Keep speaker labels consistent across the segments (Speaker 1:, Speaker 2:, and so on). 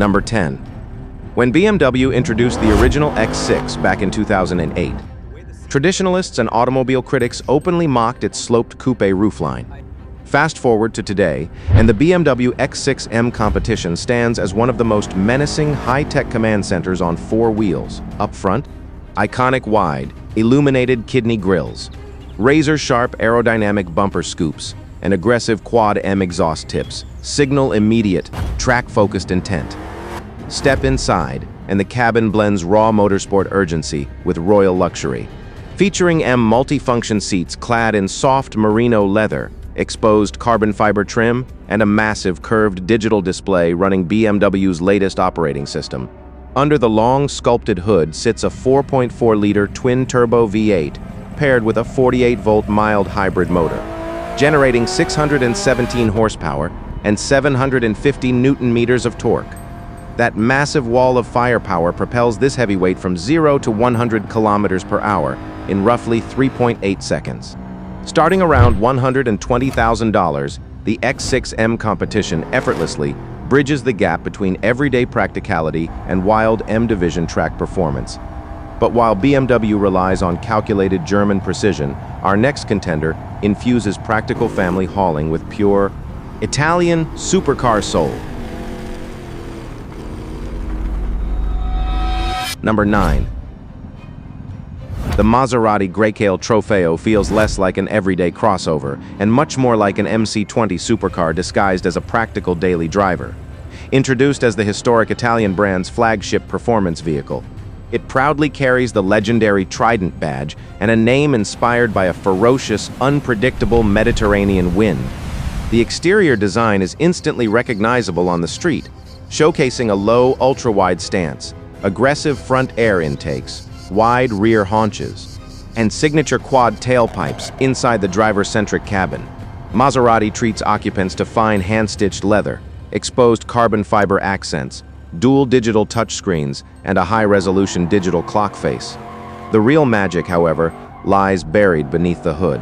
Speaker 1: Number 10. When BMW introduced the original X6 back in 2008, traditionalists and automobile critics openly mocked its sloped coupe roofline. Fast forward to today, and the BMW X6M competition stands as one of the most menacing high-tech command centers on four wheels. Up front, iconic wide, illuminated kidney grills, razor-sharp aerodynamic bumper scoops, and aggressive quad-M exhaust tips signal immediate, track-focused intent. Step inside, and the cabin blends raw motorsport urgency with royal luxury. Featuring M multifunction seats clad in soft merino leather, exposed carbon fiber trim, and a massive curved digital display running BMW's latest operating system. Under the long sculpted hood sits a 4.4-liter twin-turbo V8 paired with a 48-volt mild hybrid motor, generating 617 horsepower and 750 newton-meters of torque. That massive wall of firepower propels this heavyweight from 0 to 100 kilometers per hour in roughly 3.8 seconds. Starting around $120,000, the X6M competition effortlessly bridges the gap between everyday practicality and wild M-division track performance. But while BMW relies on calculated German precision, our next contender infuses practical family hauling with pure Italian supercar soul. Number 9. The Maserati Grecale Trofeo feels less like an everyday crossover and much more like an MC20 supercar disguised as a practical daily driver. Introduced as the historic Italian brand's flagship performance vehicle, it proudly carries the legendary Trident badge and a name inspired by a ferocious, unpredictable Mediterranean wind. The exterior design is instantly recognizable on the street, showcasing a low, ultra-wide stance, aggressive front air intakes, wide rear haunches, and signature quad tailpipes inside the driver-centric cabin. Maserati treats occupants to fine hand-stitched leather, exposed carbon fiber accents, dual digital touchscreens, and a high-resolution digital clock face. The real magic, however, lies buried beneath the hood.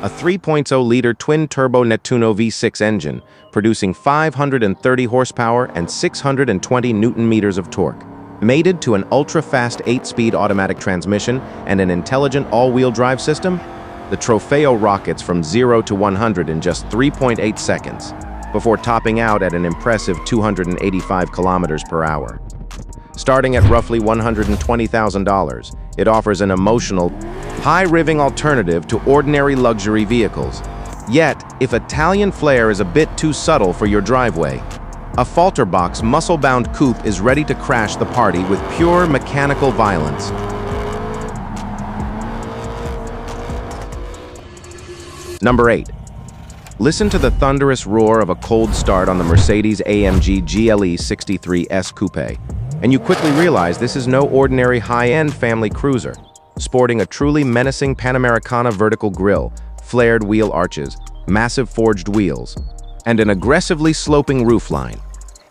Speaker 1: A 3.0-liter twin-turbo Nettuno V6 engine, producing 530 horsepower and 620 newton-meters of torque. Mated to an ultra-fast 8-speed automatic transmission and an intelligent all-wheel drive system, the Trofeo rockets from 0 to 100 in just 3.8 seconds, before topping out at an impressive 285 kilometers per hour. Starting at roughly $120,000, it offers an emotional, high-riving alternative to ordinary luxury vehicles. Yet, if Italian flair is a bit too subtle for your driveway, a Falterbox muscle-bound coupe is ready to crash the party with pure mechanical violence. Number 8. Listen to the thunderous roar of a cold start on the Mercedes-AMG GLE 63S Coupe, and you quickly realize this is no ordinary high-end family cruiser. Sporting a truly menacing Panamericana vertical grille, flared wheel arches, massive forged wheels, and an aggressively sloping roofline,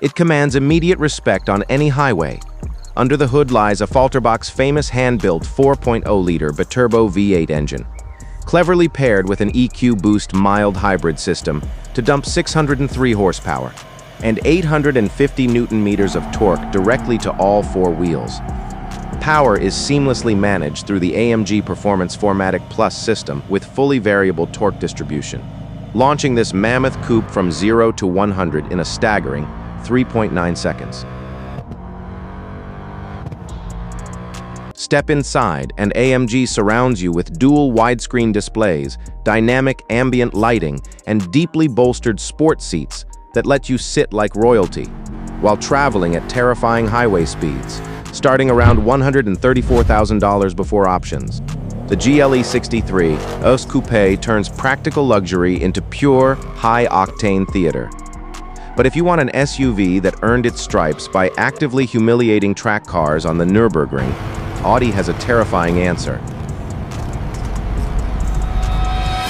Speaker 1: it commands immediate respect on any highway. Under the hood lies a Falterbox famous hand-built 4.0-liter biturbo V8 engine, cleverly paired with an EQ Boost mild hybrid system to dump 603 horsepower and 850 newton-meters of torque directly to all four wheels. Power is seamlessly managed through the AMG Performance 4MATIC Plus system with fully variable torque distribution, launching this mammoth coupe from 0 to 100 in a staggering 3.9 seconds. Step inside, and AMG surrounds you with dual widescreen displays, dynamic ambient lighting, and deeply bolstered sport seats that let you sit like royalty while traveling at terrifying highway speeds, starting around $134,000 before options. The GLE 63S Coupe turns practical luxury into pure, high-octane theater. But if you want an SUV that earned its stripes by actively humiliating track cars on the Nürburgring, Audi has a terrifying answer.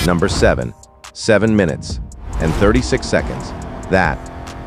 Speaker 1: Number 7. 7 minutes and 36 seconds. That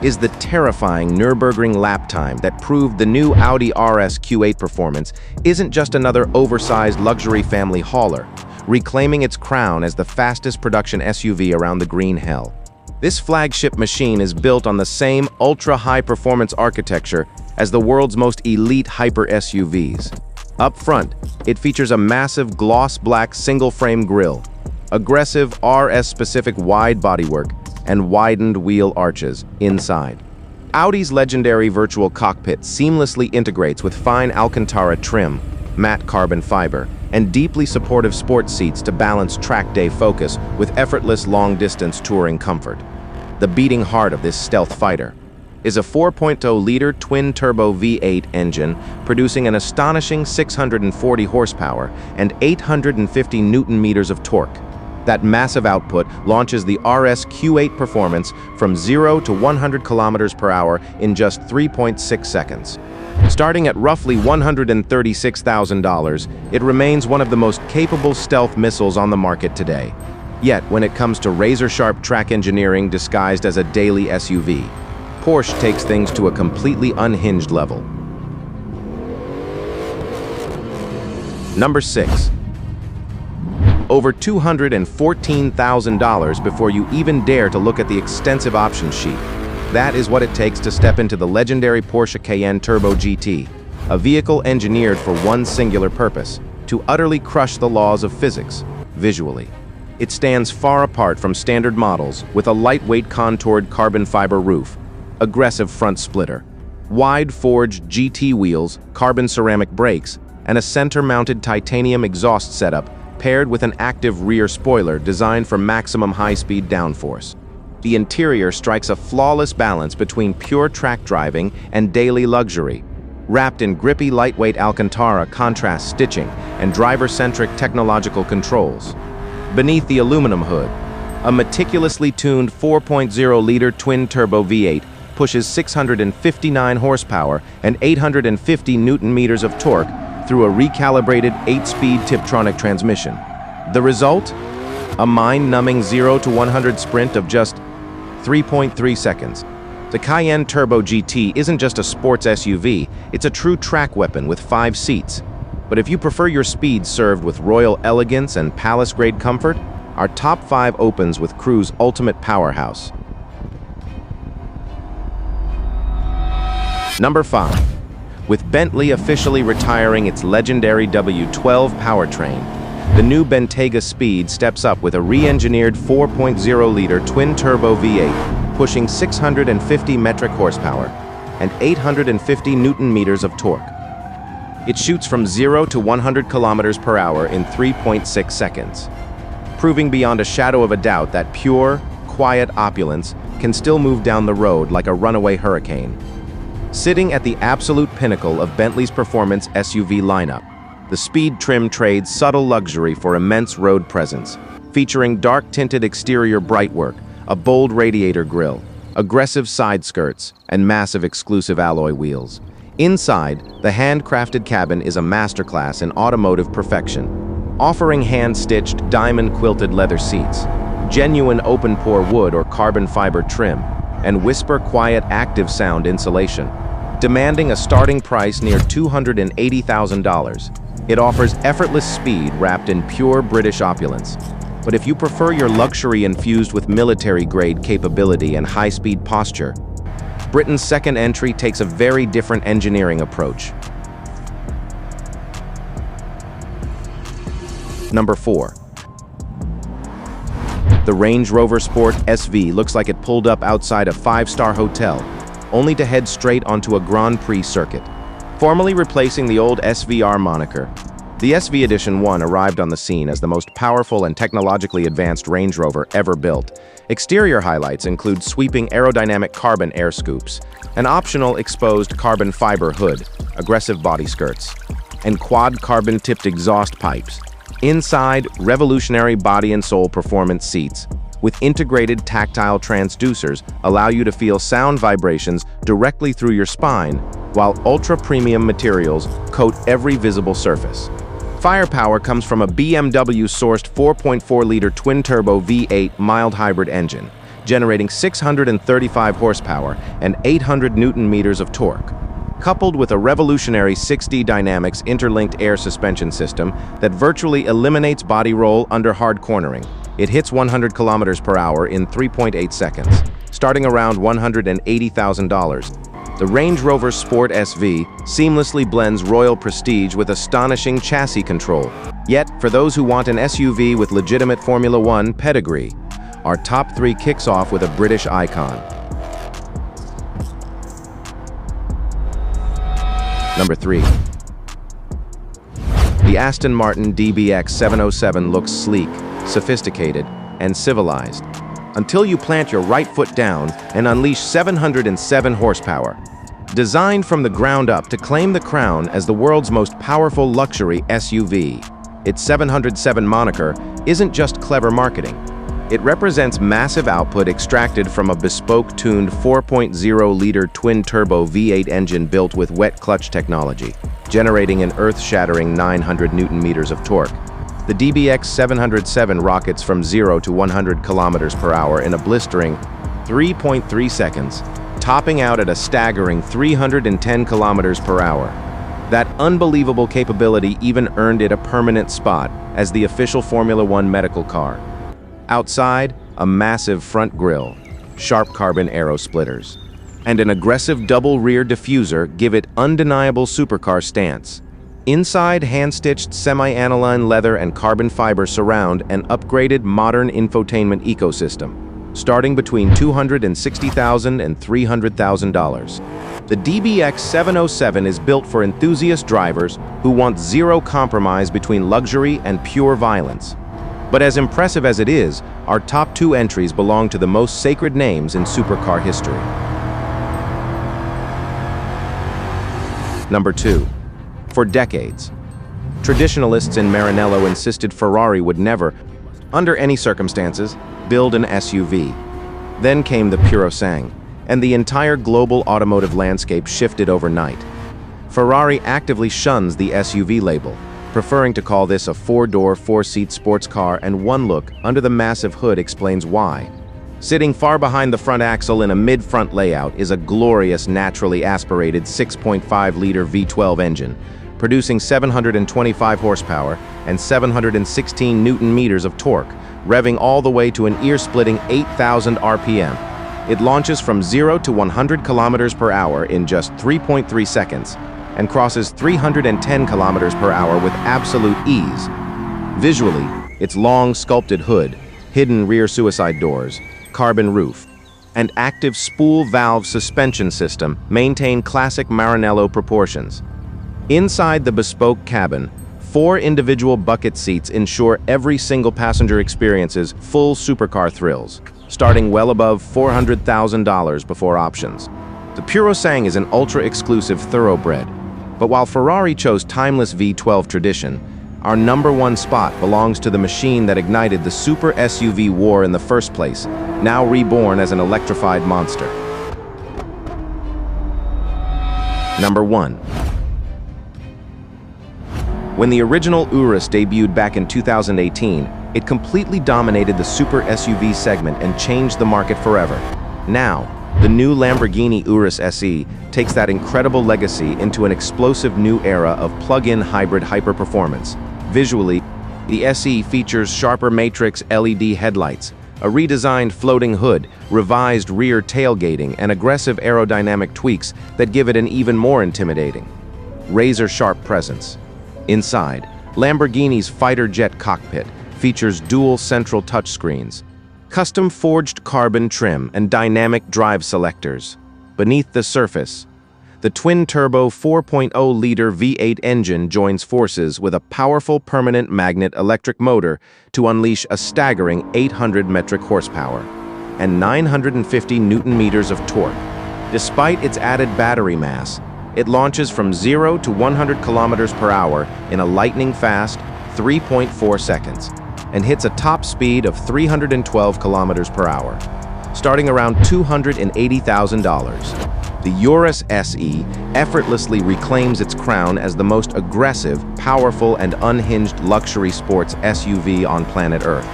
Speaker 1: is the terrifying Nürburgring lap time that proved the new Audi RS Q8 performance isn't just another oversized luxury family hauler, reclaiming its crown as the fastest production SUV around the green hell. This flagship machine is built on the same ultra-high-performance architecture as the world's most elite hyper SUVs. Up front, it features a massive gloss black single-frame grille, aggressive RS-specific wide bodywork, and widened wheel arches inside. Audi's legendary virtual cockpit seamlessly integrates with fine Alcantara trim, matte carbon fiber, and deeply supportive sports seats to balance track day focus with effortless long-distance touring comfort. The beating heart of this stealth fighter is a 4.0-liter twin-turbo V8 engine producing an astonishing 640 horsepower and 850 newton-meters of torque. That massive output launches the RS Q8 performance from 0 to 100 kilometers per hour in just 3.6 seconds. Starting at roughly $136,000, it remains one of the most capable stealth missiles on the market today. Yet, when it comes to razor-sharp track engineering disguised as a daily SUV, Porsche takes things to a completely unhinged level. Number 6. Over $214,000 before you even dare to look at the extensive options sheet. That is what it takes to step into the legendary Porsche Cayenne Turbo GT, a vehicle engineered for one singular purpose: to utterly crush the laws of physics, visually. It stands far apart from standard models with a lightweight contoured carbon fiber roof, aggressive front splitter, wide forged GT wheels, carbon ceramic brakes, and a center-mounted titanium exhaust setup paired with an active rear spoiler designed for maximum high-speed downforce. The interior strikes a flawless balance between pure track driving and daily luxury, wrapped in grippy lightweight Alcantara contrast stitching and driver-centric technological controls. Beneath the aluminum hood, a meticulously tuned 4.0-liter twin-turbo V8 pushes 659 horsepower and 850 newton-meters of torque through a recalibrated 8-speed Tiptronic transmission. The result? A mind-numbing 0 to 100 sprint of just 3.3 seconds. The Cayenne Turbo GT isn't just a sports SUV, it's a true track weapon with 5 seats. But if you prefer your speed served with royal elegance and palace-grade comfort, our top 5 opens with Cruise's ultimate powerhouse. Number 5. With Bentley officially retiring its legendary W12 powertrain, the new Bentayga Speed steps up with a re-engineered 4.0-liter twin-turbo V8, pushing 650 metric horsepower and 850 newton-meters of torque. It shoots from 0 to 100 kilometers per hour in 3.6 seconds, proving beyond a shadow of a doubt that pure, quiet opulence can still move down the road like a runaway hurricane. Sitting at the absolute pinnacle of Bentley's performance SUV lineup, the Speed trim trades subtle luxury for immense road presence, featuring dark-tinted exterior brightwork, a bold radiator grille, aggressive side skirts, and massive exclusive alloy wheels. Inside, the handcrafted cabin is a masterclass in automotive perfection, offering hand-stitched, diamond-quilted leather seats, genuine open-pore wood or carbon fiber trim, and whisper-quiet active sound insulation. Demanding a starting price near $280,000, it offers effortless speed wrapped in pure British opulence. But if you prefer your luxury infused with military-grade capability and high-speed posture, Britain's second entry takes a very different engineering approach. Number 4. The Range Rover Sport SV looks like it pulled up outside a 5-star hotel, only to head straight onto a Grand Prix circuit. Formally replacing the old SVR moniker, the SV Edition 1 arrived on the scene as the most powerful and technologically advanced Range Rover ever built. Exterior highlights include sweeping aerodynamic carbon air scoops, an optional exposed carbon fiber hood, aggressive body skirts, and quad carbon-tipped exhaust pipes. Inside, revolutionary body and soul performance seats with integrated tactile transducers allow you to feel sound vibrations directly through your spine, while ultra-premium materials coat every visible surface. Firepower comes from a BMW-sourced 4.4-liter twin-turbo V8 mild hybrid engine, generating 635 horsepower and 800 newton-meters of torque, coupled with a revolutionary 6D Dynamics interlinked air suspension system that virtually eliminates body roll under hard cornering. It hits 100 kilometers per hour in 3.8 seconds, starting around $180,000. The Range Rover Sport SV seamlessly blends royal prestige with astonishing chassis control. Yet, for those who want an SUV with legitimate Formula One pedigree, our top 3 kicks off with a British icon. Number 3. The Aston Martin DBX 707 looks sleek, sophisticated, and civilized, until you plant your right foot down and unleash 707 horsepower. Designed from the ground up to claim the crown as the world's most powerful luxury SUV, its 707 moniker isn't just clever marketing. It represents massive output extracted from a bespoke-tuned 4.0-liter twin-turbo V8 engine built with wet clutch technology, generating an earth-shattering 900 Newton-meters of torque. The DBX 707 rockets from 0 to 100 kilometers per hour in a blistering 3.3 seconds, topping out at a staggering 310 kilometers per hour. That unbelievable capability even earned it a permanent spot as the official Formula One medical car. Outside, a massive front grille, sharp carbon aero splitters, and an aggressive double rear diffuser give it undeniable supercar stance. Inside, hand-stitched semi-aniline leather and carbon fiber surround an upgraded modern infotainment ecosystem, starting between $260,000 and $300,000. The DBX 707 is built for enthusiast drivers who want zero compromise between luxury and pure violence. But as impressive as it is, our top 2 entries belong to the most sacred names in supercar history. Number 2. For decades, traditionalists in Maranello insisted Ferrari would never, under any circumstances, build an SUV. Then came the Purosangue, and the entire global automotive landscape shifted overnight. Ferrari actively shuns the SUV label, preferring to call this a 4-door, 4-seat sports car, and one look under the massive hood explains why. Sitting far behind the front axle in a mid-front layout is a glorious, naturally aspirated 6.5-liter V12 engine, producing 725 horsepower and 716 Newton-meters of torque, revving all the way to an ear-splitting 8,000 RPM. It launches from 0 to 100 kilometers per hour in just 3.3 seconds and crosses 310 kilometers per hour with absolute ease. Visually, its long, sculpted hood, hidden rear suicide doors, carbon roof, and active spool valve suspension system maintain classic Maranello proportions. Inside the bespoke cabin, 4 individual bucket seats ensure every single passenger experiences full supercar thrills, starting well above $400,000 before options. The Purosangue is an ultra-exclusive thoroughbred, but while Ferrari chose timeless V12 tradition, our number 1 spot belongs to the machine that ignited the super SUV war in the first place, now reborn as an electrified monster. Number 1. When the original Urus debuted back in 2018, it completely dominated the super SUV segment and changed the market forever. Now, the new Lamborghini Urus SE takes that incredible legacy into an explosive new era of plug-in hybrid hyper-performance. Visually, the SE features sharper matrix LED headlights, a redesigned floating hood, revised rear tailgating, and aggressive aerodynamic tweaks that give it an even more intimidating, razor-sharp presence. Inside, Lamborghini's fighter jet cockpit features dual central touchscreens, custom forged carbon trim, and dynamic drive selectors. Beneath the surface, the twin-turbo 4.0-liter V8 engine joins forces with a powerful permanent magnet electric motor to unleash a staggering 800 metric horsepower and 950 Newton-meters of torque. Despite its added battery mass, it launches from 0 to 100 kilometers per hour in a lightning-fast 3.4 seconds and hits a top speed of 312 kilometers per hour, starting around $280,000. The Urus SE effortlessly reclaims its crown as the most aggressive, powerful, and unhinged luxury sports SUV on planet Earth.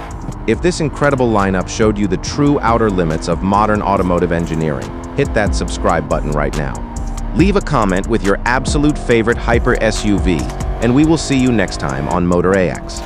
Speaker 1: If this incredible lineup showed you the true outer limits of modern automotive engineering, hit that subscribe button right now. Leave a comment with your absolute favorite hyper SUV, and we will see you next time on Motor AX.